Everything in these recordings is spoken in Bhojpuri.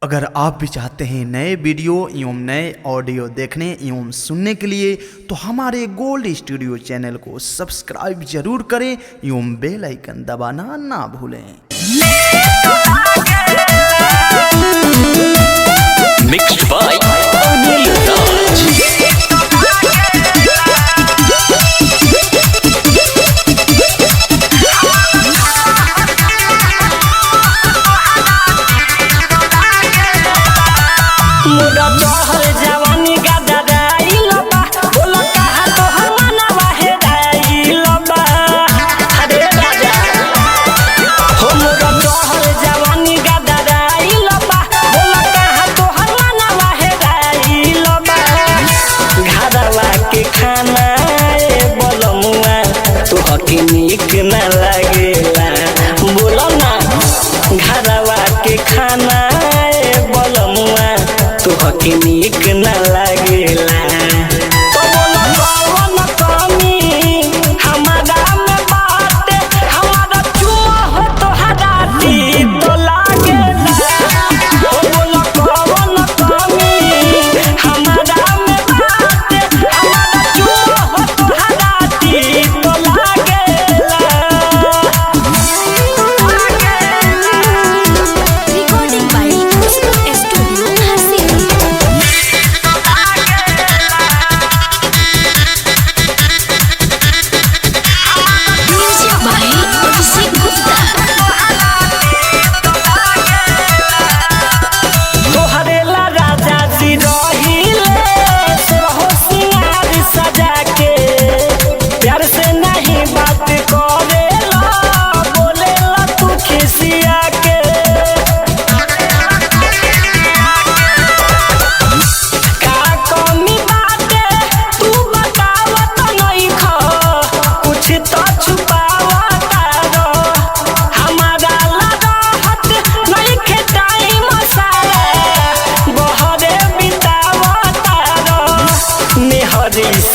अगर आप भी चाहते हैं नए वीडियो एवं नए ऑडियो देखने एवं सुनने के लिए तो हमारे गोल्ड स्टूडियो चैनल को सब्सक्राइब जरूर करें एवं बेल आइकन दबाना ना भूलें। Mixed by Anil Raj. के नीक न लगेला बोलो ना घरवा के खाना बोलमुआ तो के नीक न लगेला तो बोलो कौन कमी हमारा में बात हमारा चुमा हो तो हदाती तो लागेला तो बोलो कौन कमी हमारा में बात हमारा चुमा हो तो हदाती तो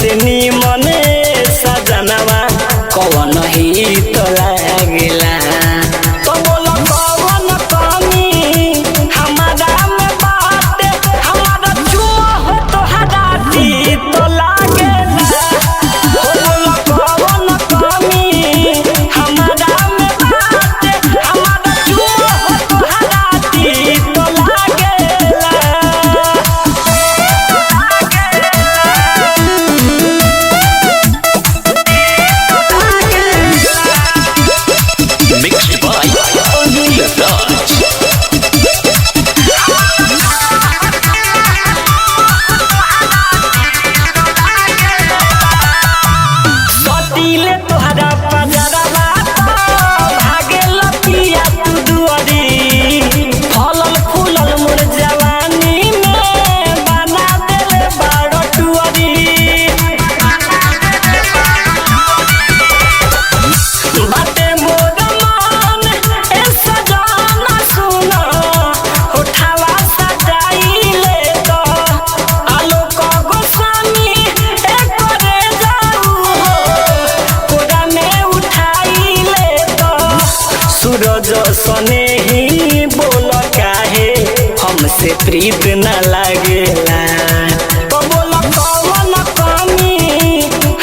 से निमन सजनवा कौन ही तो लागेला तो बोलो कौन कमी हमारा में बात हमारा चुमा हो तो हदाती तो लागेला तो बोलो कौन कमी हमारा में बात हमारा चुमा हो तो हदाती तो लागेला। सूरज सने ही बोल काहे हमसे प्रीत न लगेला तो बोल कौन कमी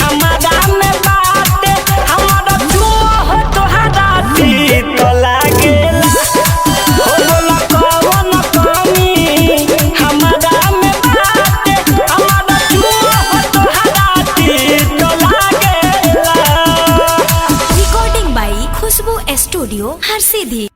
हमारा में बात हमारा चुमा हो तो हदाती तो लागेला तो बोल कौन कमी हमारा में बात हमारा चुमा हो तो हदाती तो लागेला। रिकॉर्डिंग बाई खुशबू स्टूडियो हर सीधी।